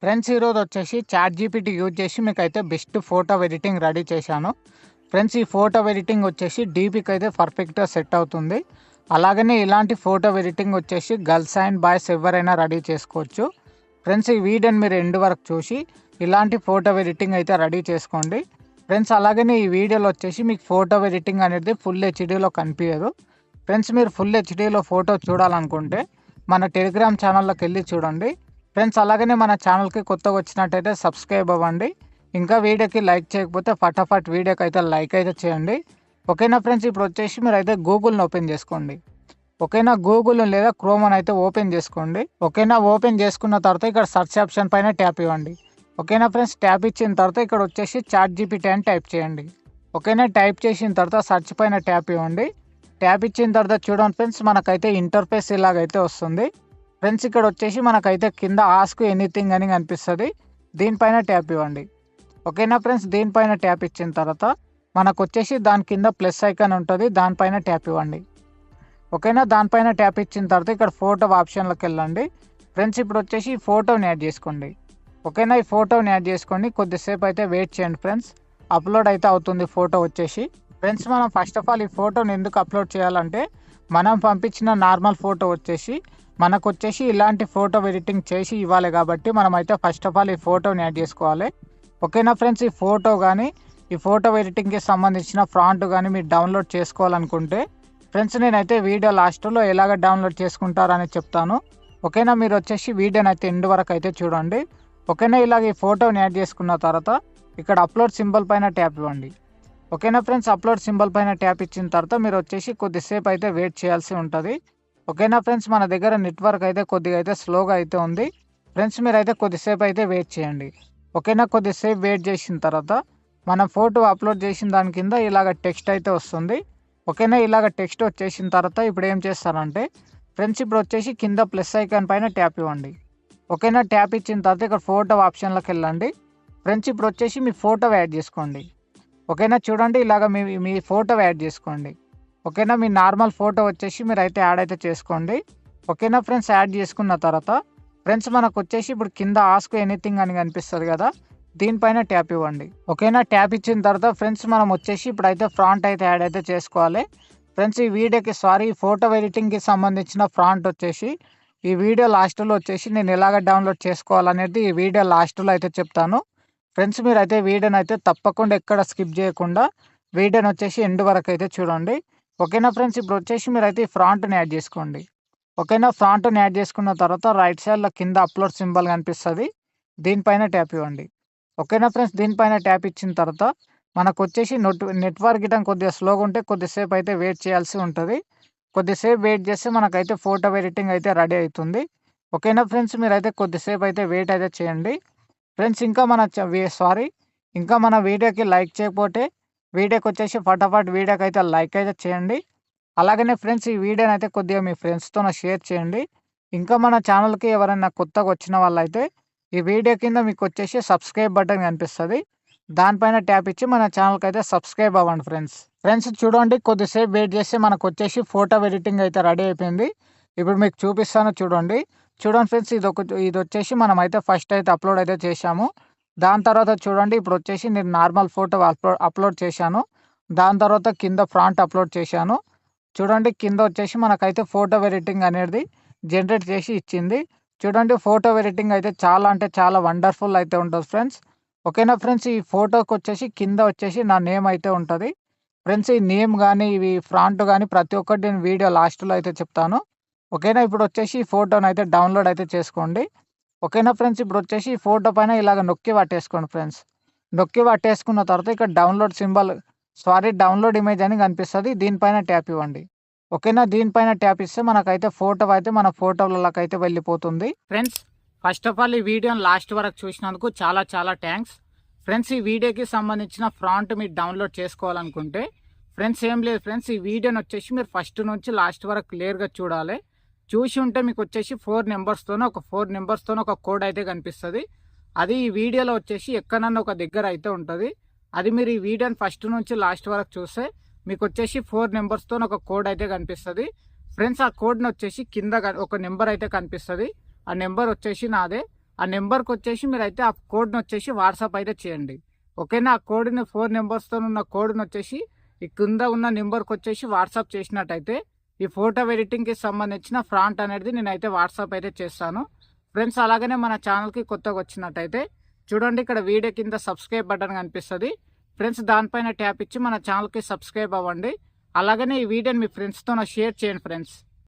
Friends ఈరోజు వచ్చేసి chat GPT use చేసి మీకైతే బెస్ట్ ఫోటో ఎడిటింగ్ రెడీ చేశాను. ఫ్రెండ్స్ ఈ ఫోటో ఎడిటింగ్ వచ్చేసి డీపీకి అయితే పర్ఫెక్ట్గా సెట్ అవుతుంది. అలాగనే ఇలాంటి ఫోటో ఎడిటింగ్ వచ్చేసి గర్ల్స్ అండ్ బాయ్స్ ఎవరైనా రెడీ చేసుకోవచ్చు. ఫ్రెండ్స్ ఈ వీడియోని మీరు ఎండ్ వరకు చూసి ఇలాంటి ఫోటో ఎడిటింగ్ అయితే రెడీ చేసుకోండి. ఫ్రెండ్స్ అలాగనే ఈ వీడియోలో వచ్చేసి మీకు ఫోటో ఎడిటింగ్ అనేది ఫుల్ హెచ్డీలో కనిపించదు. ఫ్రెండ్స్ మీరు ఫుల్ హెచ్డీలో ఫోటో చూడాలనుకుంటే మన టెలిగ్రామ్ ఛానల్లోకి వెళ్ళి చూడండి. ఫ్రెండ్స్ అలాగనే మన ఛానల్కి కొత్తగా వచ్చినట్టయితే సబ్స్క్రైబ్ అవ్వండి. ఇంకా వీడియోకి లైక్ చేయకపోతే ఫటాఫట్ వీడియోకి అయితే లైక్ అయితే చేయండి. ఓకేనా ఫ్రెండ్స్, ఇప్పుడు వచ్చేసి మీరు అయితే గూగుల్ని ఓపెన్ చేసుకోండి. ఓకేనా, గూగుల్ లేదా క్రోమ్ అని అయితే ఓపెన్ చేసుకోండి. ఓకేనా, ఓపెన్ చేసుకున్న తర్వాత ఇక్కడ సెర్చ్ ఆప్షన్ పైన ట్యాప్ ఇవ్వండి. ఓకేనా ఫ్రెండ్స్, ట్యాప్ ఇచ్చిన తర్వాత ఇక్కడ వచ్చేసి చాట్ జీపీటీ అని టైప్ చేయండి. ఓకేనా, టైప్ చేసిన తర్వాత సెర్చ్ పైన ట్యాప్ ఇవ్వండి. ట్యాప్ ఇచ్చిన తర్వాత చూడండి ఫ్రెండ్స్, మనకైతే ఇంటర్ఫేస్ ఇలాగైతే వస్తుంది. ఫ్రెండ్స్ ఇక్కడ వచ్చేసి మనకైతే కింద ఆస్క్ ఎనీథింగ్ అని కనిపిస్తుంది, దీనిపైన ట్యాప్ ఇవ్వండి. ఓకేనా ఫ్రెండ్స్, దీనిపైన ట్యాప్ ఇచ్చిన తర్వాత మనకు వచ్చేసి దాని కింద ప్లస్ ఐకాన్ ఉంటుంది, దానిపైన ట్యాప్ ఇవ్వండి. ఓకేనా, దానిపైన ట్యాప్ ఇచ్చిన తర్వాత ఇక్కడ ఫోటో ఆప్షన్లోకి వెళ్ళండి. ఫ్రెండ్స్ ఇప్పుడు వచ్చేసి ఈ ఫోటోని యాడ్ చేసుకోండి. ఓకేనా, ఈ ఫోటోని యాడ్ చేసుకోండి. కొద్దిసేపు అయితే వెయిట్ చేయండి ఫ్రెండ్స్, అప్లోడ్ అయితే అవుతుంది ఫోటో వచ్చేసి. ఫ్రెండ్స్ మనం ఫస్ట్ ఆఫ్ ఆల్ ఈ ఫోటోని ఎందుకు అప్లోడ్ చేయాలంటే, మనం పంపించిన నార్మల్ ఫోటో వచ్చేసి మనకు వచ్చేసి ఇలాంటి ఫోటో ఎడిటింగ్ చేసి ఇవ్వాలి కాబట్టి మనం అయితే ఫస్ట్ ఆఫ్ ఆల్ ఈ ఫోటోని యాడ్ చేసుకోవాలి. ఓకేనా ఫ్రెండ్స్, ఈ ఫోటో కానీ ఈ ఫోటో ఎడిటింగ్కి సంబంధించిన ఫ్రాంట్ కానీ మీరు డౌన్లోడ్ చేసుకోవాలనుకుంటే ఫ్రెండ్స్ నేనైతే వీడియో లాస్ట్లో ఎలాగ డౌన్లోడ్ చేసుకుంటారని చెప్తాను. ఓకేనా, మీరు వచ్చేసి వీడియోని అయితే ఎండ్ వరకు అయితే చూడండి. ఓకేనా, ఇలాగ ఈ ఫోటోని యాడ్ చేసుకున్న తర్వాత ఇక్కడ అప్లోడ్ సింబల్ పైన ట్యాప్ ఇవ్వండి. ఓకేనా ఫ్రెండ్స్, అప్లోడ్ సింబల్ పైన ట్యాప్ ఇచ్చిన తర్వాత మీరు వచ్చేసి కొద్దిసేపు అయితే వెయిట్ చేయాల్సి ఉంటుంది. ఓకేనా ఫ్రెండ్స్, మన దగ్గర నెట్వర్క్ అయితే కొద్దిగా అయితే స్లోగా అయితే ఉంది. ఫ్రెండ్స్ మీరైతే కొద్దిసేపు అయితే వెయిట్ చేయండి. ఓకేనా, కొద్దిసేపు వెయిట్ చేసిన తర్వాత మన ఫోటో అప్లోడ్ చేసిన దాని కింద ఇలాగ టెక్స్ట్ అయితే వస్తుంది. ఓకేనా, ఇలాగ టెక్స్ట్ వచ్చేసిన తర్వాత ఇప్పుడు ఏం చేస్తారంటే ఫ్రెండ్స్ ఇప్పుడు వచ్చేసి కింద ప్లస్ ఐకాన్ పైన ట్యాప్ ఇవ్వండి. ఓకేనా, ట్యాప్ ఇచ్చిన తర్వాత ఇక్కడ ఫోటో ఆప్షన్లోకి వెళ్ళండి. ఫ్రెండ్స్ ఇప్పుడు వచ్చేసి మీ ఫోటో యాడ్ చేసుకోండి. ఓకేనా, చూడండి ఇలాగ మీ ఫోటో యాడ్ చేసుకోండి. ఓకేనా, మీ నార్మల్ ఫోటో వచ్చేసి మీరు అయితే యాడ్ అయితే చేసుకోండి. ఓకేనా ఫ్రెండ్స్, యాడ్ చేసుకున్న తర్వాత ఫ్రెండ్స్ మనకు వచ్చేసి ఇప్పుడు కింద ఆస్క్ ఎనీథింగ్ అని కనిపిస్తుంది కదా, దీనిపైన ట్యాప్ ఇవ్వండి. ఓకేనా, ట్యాప్ ఇచ్చిన తర్వాత ఫ్రెండ్స్ మనం వచ్చేసి ఇప్పుడైతే ఫ్రాంట్ అయితే యాడ్ అయితే చేసుకోవాలి. ఫ్రెండ్స్ ఈ వీడియోకి ఫోటో ఎడిటింగ్కి సంబంధించిన ఫ్రాంట్ వచ్చేసి ఈ వీడియో లాస్ట్లో వచ్చేసి నేను ఎలాగ డౌన్లోడ్ చేసుకోవాలనేది ఈ వీడియో లాస్ట్లో అయితే చెప్తాను. ఫ్రెండ్స్ మీరైతే వీడియోని అయితే తప్పకుండా ఎక్కడ స్కిప్ చేయకుండా వీడియోని వచ్చేసి ఎండ్ వరకు అయితే చూడండి. ఓకేనా ఫ్రెండ్స్, ఇప్పుడు వచ్చేసి మీరైతే ఈ ఫ్రాంట్ని యాడ్ చేసుకోండి. ఓకేనా, ఫ్రాంట్ని యాడ్ చేసుకున్న తర్వాత రైట్ సైడ్లో కింద అప్లోడ్ సింబల్ కనిపిస్తుంది, దీనిపైన ట్యాప్ ఇవ్వండి. ఓకేనా ఫ్రెండ్స్, దీనిపైన ట్యాప్ ఇచ్చిన తర్వాత మనకు వచ్చేసి నెట్వర్క్ గిటం కొద్దిగా స్లోగా ఉంటే కొద్దిసేపు అయితే వెయిట్ చేయాల్సి ఉంటుంది. కొద్దిసేపు వెయిట్ చేస్తే మనకైతే ఫోటో ఎడిటింగ్ అయితే రెడీ అవుతుంది. ఓకేనా ఫ్రెండ్స్, మీరైతే కొద్దిసేపు అయితే వెయిట్ అయితే చేయండి. ఫ్రెండ్స్ ఇంకా మన వీడియోకి లైక్ చేయకపోతే వీడియోకి వచ్చేసి ఫటాఫట్ వీడియోకి అయితే లైక్ అయితే చేయండి. అలాగనే ఫ్రెండ్స్ ఈ వీడియోని అయితే కొద్దిగా మీ ఫ్రెండ్స్తో షేర్ చేయండి. ఇంకా మన ఛానల్కి ఎవరైనా కొత్తగా వచ్చిన వాళ్ళైతే ఈ వీడియో కింద మీకు వచ్చేసి సబ్స్క్రైబ్ బటన్ కనిపిస్తుంది, దానిపైన ట్యాప్ ఇచ్చి మన ఛానల్కి అయితే సబ్స్క్రైబ్ అవ్వండి ఫ్రెండ్స్ చూడండి, కొద్దిసేపు వెయిట్ చేస్తే మనకు వచ్చేసి ఫోటో ఎడిటింగ్ అయితే రెడీ అయిపోయింది. ఇప్పుడు మీకు చూపిస్తాను చూడండి ఫ్రెండ్స్, ఇది వచ్చేసి మనం అయితే ఫస్ట్ అయితే అప్లోడ్ అయితే చేశాము. దాని తర్వాత చూడండి ఇప్పుడు వచ్చేసి నేను నార్మల్ ఫోటో అప్లోడ్ చేశాను. దాని తర్వాత కింద ఫ్రాంట్ అప్లోడ్ చేశాను. చూడండి కింద వచ్చేసి మనకైతే ఫోటో ఎడిటింగ్ అనేది జనరేట్ చేసి ఇచ్చింది. చూడండి ఫోటో ఎడిటింగ్ అయితే చాలా అంటే చాలా వండర్ఫుల్ అయితే ఉంటుంది ఫ్రెండ్స్. ఓకేనా ఫ్రెండ్స్, ఈ ఫోటోకి వచ్చేసి కింద వచ్చేసి నా నేమ్ అయితే ఉంటుంది. ఫ్రెండ్స్ ఈ నేమ్ కానీ ఇవి ఫ్రాంట్ కానీ ప్రతి ఒక్కటి నేను వీడియో లాస్ట్లో అయితే చెప్తాను. ఓకేనా, ఇప్పుడు వచ్చేసి ఈ ఫోటోని అయితే డౌన్లోడ్ అయితే చేసుకోండి. ఓకేనా ఫ్రెండ్స్, ఇప్పుడు వచ్చేసి ఈ ఫోటో పైన ఇలాగ నొక్కి పట్టేసుకోండి ఫ్రెండ్స్. నొక్కి పట్టేసుకున్న తర్వాత ఇక్కడ డౌన్లోడ్ ఇమేజ్ అని కనిపిస్తుంది, దీనిపైన ట్యాప్ ఇవ్వండి. ఓకేనా, దీనిపైన ట్యాప్ ఇస్తే మనకైతే ఫోటో అయితే మన ఫోటోలకి అయితే వెళ్ళిపోతుంది. ఫ్రెండ్స్ ఫస్ట్ ఆఫ్ ఆల్ ఈ వీడియోని లాస్ట్ వరకు చూసినందుకు చాలా చాలా థ్యాంక్స్. ఫ్రెండ్స్ ఈ వీడియోకి సంబంధించిన ఫ్రాంట్ మీరు డౌన్లోడ్ చేసుకోవాలనుకుంటే ఫ్రెండ్స్ ఏం లేదు ఫ్రెండ్స్, ఈ వీడియోని వచ్చేసి మీరు ఫస్ట్ నుంచి లాస్ట్ వరకు క్లియర్గా చూడాలి. చూసి ఉంటే మీకు వచ్చేసి 4 నెంబర్స్తోనే ఒక కోడ్ అయితే కనిపిస్తుంది. అది ఈ వీడియోలో వచ్చేసి ఎక్కడన్నా ఒక దగ్గర అయితే ఉంటుంది. అది మీరు ఈ వీడియోని ఫస్ట్ నుంచి లాస్ట్ వరకు చూస్తే మీకు వచ్చేసి 4 నెంబర్స్తో ఒక కోడ్ అయితే కనిపిస్తుంది. ఫ్రెండ్స్ ఆ కోడ్ని వచ్చేసి కింద ఒక నెంబర్ అయితే కనిపిస్తుంది, ఆ నెంబర్ వచ్చేసి నాదే. ఆ నెంబర్కి వచ్చేసి మీరైతే ఆ కోడ్ని వచ్చేసి వాట్సాప్ అయితే చేయండి. ఓకేనా? ఆ కోడ్ని 4 నెంబర్స్తో ఉన్న కోడ్ని వచ్చేసి ఈ కింద ఉన్న నెంబర్కి వచ్చేసి వాట్సాప్ చేసినట్టయితే ఈ ఫోటో ఎడిటింగ్కి సంబంధించిన ఫ్రాంట్ అనేది నేనైతే వాట్సాప్ అయితే చేస్తాను ఫ్రెండ్స్. అలాగనే మన ఛానల్కి కొత్తగా వచ్చినట్టయితే చూడండి, ఇక్కడ వీడియో కింద సబ్స్క్రైబ్ బటన్ కనిపిస్తుంది ఫ్రెండ్స్. దానిపైన ట్యాప్ ఇచ్చి మన ఛానల్కి సబ్స్క్రైబ్ అవ్వండి. అలాగనే ఈ వీడియోని మీ ఫ్రెండ్స్తో షేర్ చేయండి ఫ్రెండ్స్.